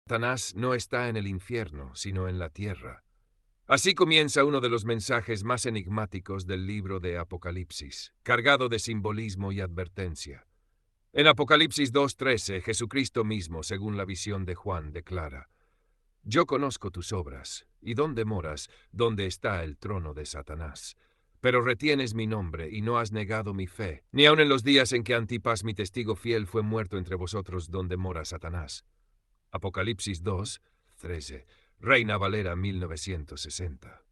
Satanás no está en el infierno, sino en la tierra. Así comienza uno de los mensajes más enigmáticos del libro de Apocalipsis, cargado de simbolismo y advertencia. En Apocalipsis 2:13, Jesucristo mismo, según la visión de Juan, declara: Yo conozco tus obras, y dónde moras, donde está el trono de Satanás. Pero retienes mi nombre, y no has negado mi fe, ni aun en los días en que Antipas, mi testigo fiel, fue muerto entre vosotros, donde mora Satanás. Apocalipsis 2:13, Reina Valera 1960.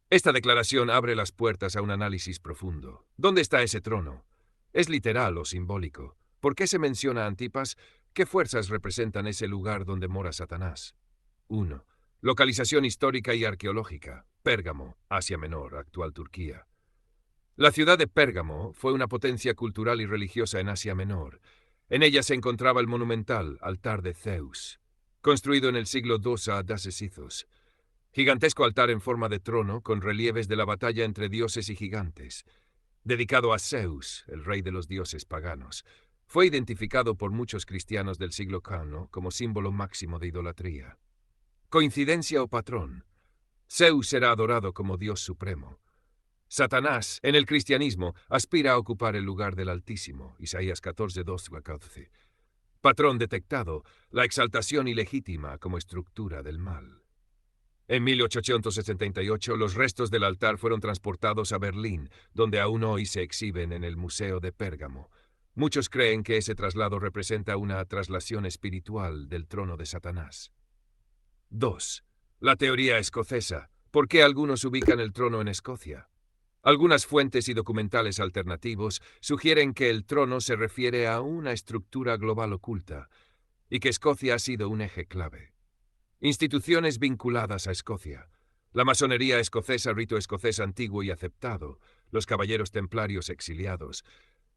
Esta declaración abre las puertas a un análisis profundo. ¿Dónde está ese trono? ¿Es literal o simbólico? ¿Por qué se menciona a Antipas? ¿Qué fuerzas representan ese lugar donde mora Satanás? 1. Localización histórica y arqueológica. Pérgamo, Asia Menor, actual Turquía. La ciudad de Pérgamo fue una potencia cultural y religiosa en Asia Menor. En ella se encontraba el monumental altar de Zeus, construido en el siglo II a.C. Gigantesco altar en forma de trono con relieves de la batalla entre dioses y gigantes. Dedicado a Zeus, el rey de los dioses paganos, fue identificado por muchos cristianos del siglo IX como símbolo máximo de idolatría. ¿Coincidencia o patrón? Zeus era adorado como Dios supremo. Satanás, en el cristianismo, aspira a ocupar el lugar del Altísimo, Isaías 14:2-14. Patrón detectado, la exaltación ilegítima como estructura del mal. En 1878, los restos del altar fueron transportados a Berlín, donde aún hoy se exhiben en el Museo de Pérgamo. Muchos creen que ese traslado representa una traslación espiritual del trono de Satanás. 2. La teoría escocesa. ¿Por qué algunos ubican el trono en Escocia? Algunas fuentes y documentales alternativos sugieren que el trono se refiere a una estructura global oculta y que Escocia ha sido un eje clave. Instituciones vinculadas a Escocia. La masonería escocesa, rito escocés antiguo y aceptado, los caballeros templarios exiliados,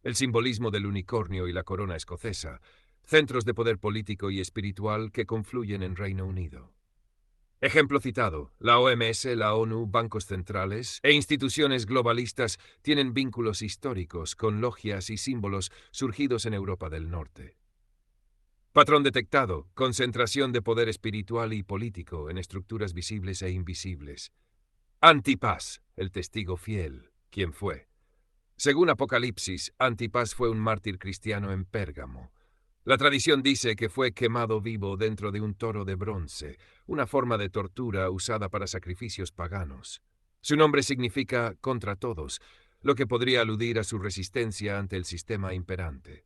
el simbolismo del unicornio y la corona escocesa, centros de poder político y espiritual que confluyen en Reino Unido. Ejemplo citado: la OMS, la ONU, bancos centrales e instituciones globalistas tienen vínculos históricos con logias y símbolos surgidos en Europa del Norte. Patrón detectado: concentración de poder espiritual y político en estructuras visibles e invisibles. Antipas, el testigo fiel. ¿Quién fue? Según Apocalipsis, Antipas fue un mártir cristiano en Pérgamo. La tradición dice que fue quemado vivo dentro de un toro de bronce, una forma de tortura usada para sacrificios paganos. Su nombre significa contra todos, lo que podría aludir a su resistencia ante el sistema imperante.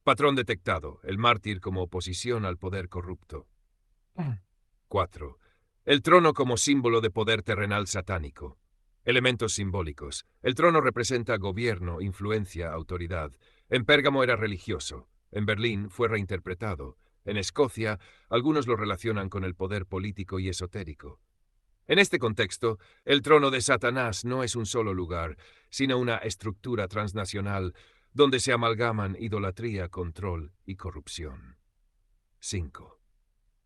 Patrón detectado: el mártir como oposición al poder corrupto. 4. El trono como símbolo de poder terrenal satánico. Elementos simbólicos. El trono representa gobierno, influencia, autoridad. En Pérgamo era religioso. En Berlín fue reinterpretado. En Escocia, algunos lo relacionan con el poder político y esotérico. En este contexto, el trono de Satanás no es un solo lugar, sino una estructura transnacional donde se amalgaman idolatría, control y corrupción. 5.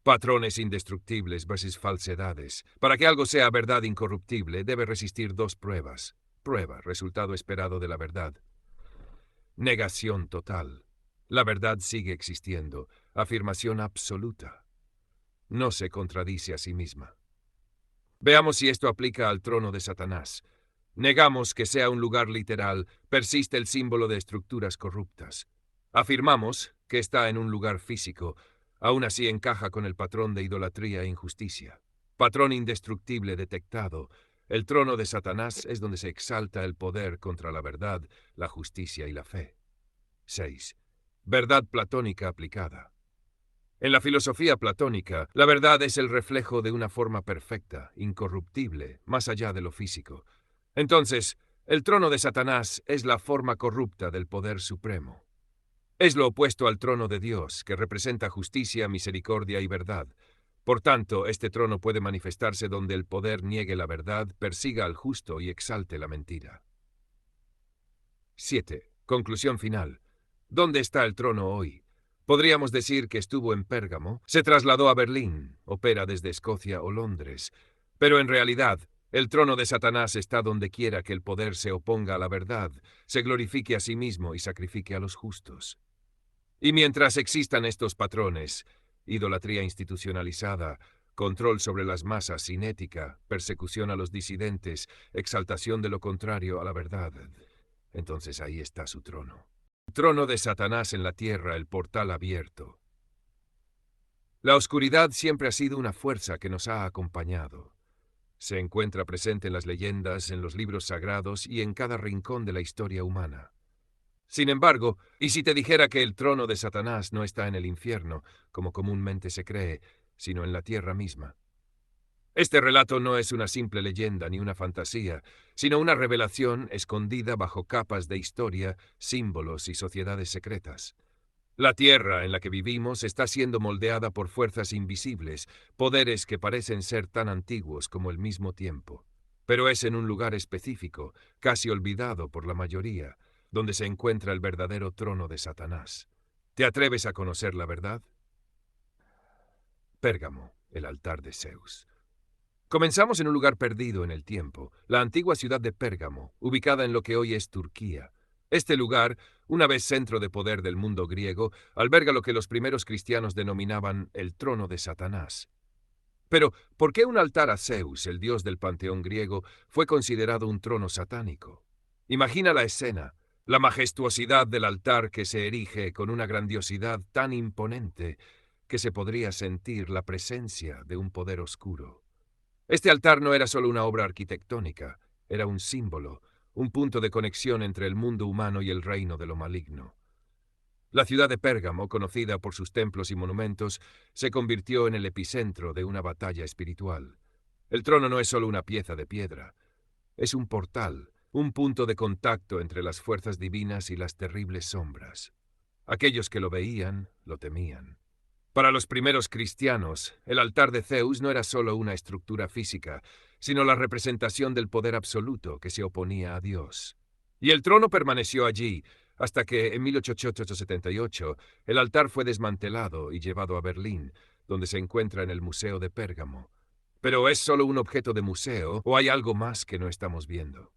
Patrones indestructibles versus falsedades. Para que algo sea verdad incorruptible, debe resistir dos pruebas. Prueba: resultado esperado de la verdad. Negación total. La verdad sigue existiendo. Afirmación absoluta. No se contradice a sí misma. Veamos si esto aplica al trono de Satanás. Negamos que sea un lugar literal, persiste el símbolo de estructuras corruptas. Afirmamos que está en un lugar físico, aún así encaja con el patrón de idolatría e injusticia. Patrón indestructible detectado. El trono de Satanás es donde se exalta el poder contra la verdad, la justicia y la fe. 6. Verdad platónica aplicada. En la filosofía platónica, la verdad es el reflejo de una forma perfecta, incorruptible, más allá de lo físico. Entonces, el trono de Satanás es la forma corrupta del poder supremo. Es lo opuesto al trono de Dios, que representa justicia, misericordia y verdad. Por tanto, este trono puede manifestarse donde el poder niegue la verdad, persiga al justo y exalte la mentira. 7. Conclusión final. ¿Dónde está el trono hoy? Podríamos decir que estuvo en Pérgamo, se trasladó a Berlín, opera desde Escocia o Londres. Pero en realidad, el trono de Satanás está donde quiera que el poder se oponga a la verdad, se glorifique a sí mismo y sacrifique a los justos. Y mientras existan estos patrones, idolatría institucionalizada, control sobre las masas sin ética, persecución a los disidentes, exaltación de lo contrario a la verdad. Entonces ahí está su trono. El trono de Satanás en la tierra, el portal abierto. La oscuridad siempre ha sido una fuerza que nos ha acompañado. Se encuentra presente en las leyendas, en los libros sagrados y en cada rincón de la historia humana. Sin embargo, ¿y si te dijera que el trono de Satanás no está en el infierno, como comúnmente se cree, sino en la tierra misma? Este relato no es una simple leyenda ni una fantasía, sino una revelación escondida bajo capas de historia, símbolos y sociedades secretas. La tierra en la que vivimos está siendo moldeada por fuerzas invisibles, poderes que parecen ser tan antiguos como el mismo tiempo. Pero es en un lugar específico, casi olvidado por la mayoría, donde se encuentra el verdadero trono de Satanás. ¿Te atreves a conocer la verdad? Pérgamo, el altar de Zeus. Comenzamos en un lugar perdido en el tiempo, la antigua ciudad de Pérgamo, ubicada en lo que hoy es Turquía. Este lugar, una vez centro de poder del mundo griego, alberga lo que los primeros cristianos denominaban el trono de Satanás. Pero, ¿por qué un altar a Zeus, el dios del panteón griego, fue considerado un trono satánico? Imagina la escena, la majestuosidad del altar que se erige con una grandiosidad tan imponente que se podría sentir la presencia de un poder oscuro. Este altar no era solo una obra arquitectónica, era un símbolo, un punto de conexión entre el mundo humano y el reino de lo maligno. La ciudad de Pérgamo, conocida por sus templos y monumentos, se convirtió en el epicentro de una batalla espiritual. El trono no es solo una pieza de piedra, es un portal, un punto de contacto entre las fuerzas divinas y las terribles sombras. Aquellos que lo veían, lo temían. Para los primeros cristianos, el altar de Zeus no era solo una estructura física, sino la representación del poder absoluto que se oponía a Dios. Y el trono permaneció allí, hasta que en 1878 el altar fue desmantelado y llevado a Berlín, donde se encuentra en el Museo de Pérgamo. ¿Pero es solo un objeto de museo o hay algo más que no estamos viendo?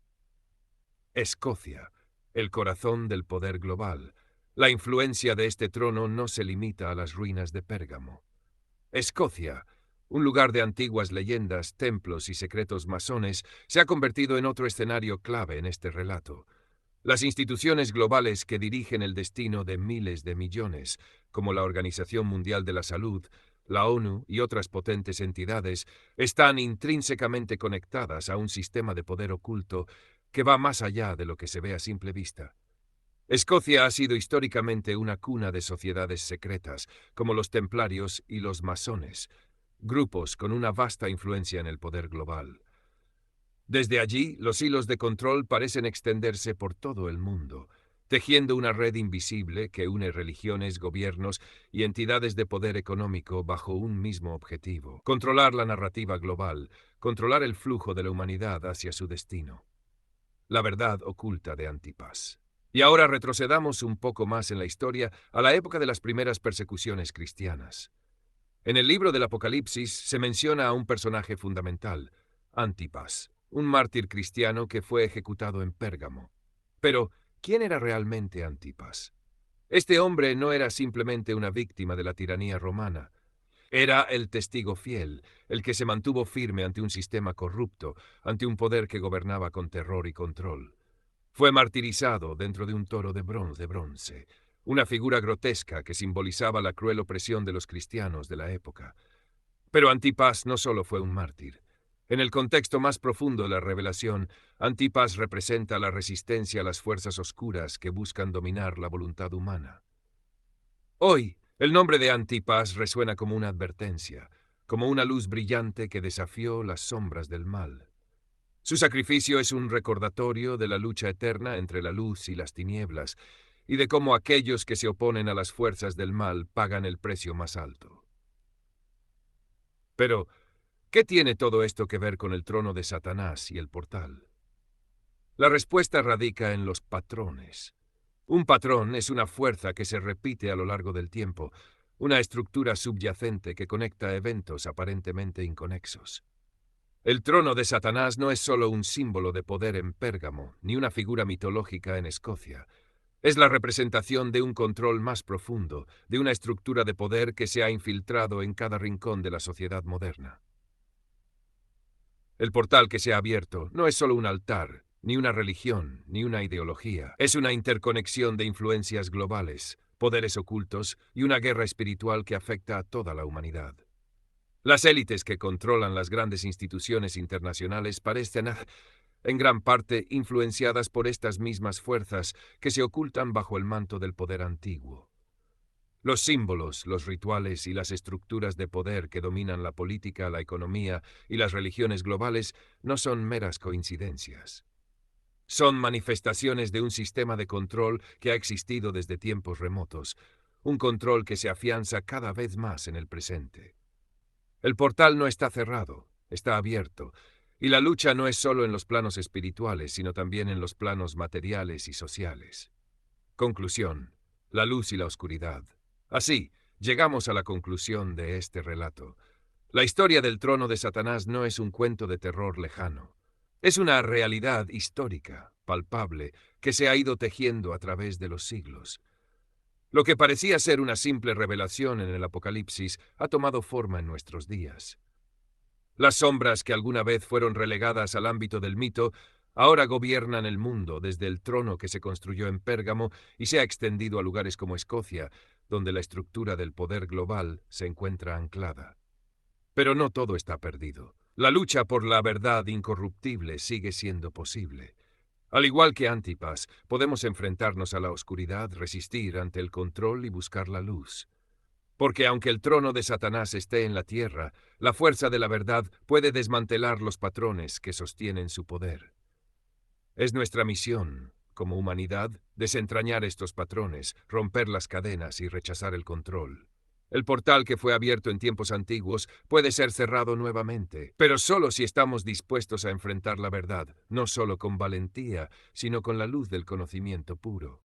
Escocia, el corazón del poder global. La influencia de este trono no se limita a las ruinas de Pérgamo. Escocia, un lugar de antiguas leyendas, templos y secretos masones, se ha convertido en otro escenario clave en este relato. Las instituciones globales que dirigen el destino de miles de millones, como la Organización Mundial de la Salud, la ONU y otras potentes entidades, están intrínsecamente conectadas a un sistema de poder oculto que va más allá de lo que se ve a simple vista. Escocia ha sido históricamente una cuna de sociedades secretas, como los templarios y los masones, grupos con una vasta influencia en el poder global. Desde allí, los hilos de control parecen extenderse por todo el mundo, tejiendo una red invisible que une religiones, gobiernos y entidades de poder económico bajo un mismo objetivo: controlar la narrativa global, controlar el flujo de la humanidad hacia su destino. La verdad oculta de Antipas. Y ahora retrocedamos un poco más en la historia a la época de las primeras persecuciones cristianas. En el libro del Apocalipsis se menciona a un personaje fundamental, Antipas, un mártir cristiano que fue ejecutado en Pérgamo. Pero, ¿quién era realmente Antipas? Este hombre no era simplemente una víctima de la tiranía romana. Era el testigo fiel, el que se mantuvo firme ante un sistema corrupto, ante un poder que gobernaba con terror y control. Fue martirizado dentro de un toro de bronce, una figura grotesca que simbolizaba la cruel opresión de los cristianos de la época. Pero Antipas no solo fue un mártir. En el contexto más profundo de la revelación, Antipas representa la resistencia a las fuerzas oscuras que buscan dominar la voluntad humana. Hoy, el nombre de Antipas resuena como una advertencia, como una luz brillante que desafió las sombras del mal. Su sacrificio es un recordatorio de la lucha eterna entre la luz y las tinieblas, y de cómo aquellos que se oponen a las fuerzas del mal pagan el precio más alto. Pero, ¿qué tiene todo esto que ver con el trono de Satanás y el portal? La respuesta radica en los patrones. Un patrón es una fuerza que se repite a lo largo del tiempo, una estructura subyacente que conecta eventos aparentemente inconexos. El trono de Satanás no es solo un símbolo de poder en Pérgamo, ni una figura mitológica en Escocia. Es la representación de un control más profundo, de una estructura de poder que se ha infiltrado en cada rincón de la sociedad moderna. El portal que se ha abierto no es solo un altar, ni una religión, ni una ideología. Es una interconexión de influencias globales, poderes ocultos y una guerra espiritual que afecta a toda la humanidad. Las élites que controlan las grandes instituciones internacionales parecen, en gran parte, influenciadas por estas mismas fuerzas que se ocultan bajo el manto del poder antiguo. Los símbolos, los rituales y las estructuras de poder que dominan la política, la economía y las religiones globales no son meras coincidencias. Son manifestaciones de un sistema de control que ha existido desde tiempos remotos, un control que se afianza cada vez más en el presente. El portal no está cerrado, está abierto, y la lucha no es solo en los planos espirituales, sino también en los planos materiales y sociales. Conclusión: la luz y la oscuridad. Así, llegamos a la conclusión de este relato. La historia del trono de Satanás no es un cuento de terror lejano. Es una realidad histórica, palpable, que se ha ido tejiendo a través de los siglos. Lo que parecía ser una simple revelación en el Apocalipsis ha tomado forma en nuestros días. Las sombras que alguna vez fueron relegadas al ámbito del mito ahora gobiernan el mundo desde el trono que se construyó en Pérgamo y se ha extendido a lugares como Escocia, donde la estructura del poder global se encuentra anclada. Pero no todo está perdido. La lucha por la verdad incorruptible sigue siendo posible. Al igual que Antipas, podemos enfrentarnos a la oscuridad, resistir ante el control y buscar la luz. Porque aunque el trono de Satanás esté en la tierra, la fuerza de la verdad puede desmantelar los patrones que sostienen su poder. Es nuestra misión, como humanidad, desentrañar estos patrones, romper las cadenas y rechazar el control. El portal que fue abierto en tiempos antiguos puede ser cerrado nuevamente, pero solo si estamos dispuestos a enfrentar la verdad, no solo con valentía, sino con la luz del conocimiento puro.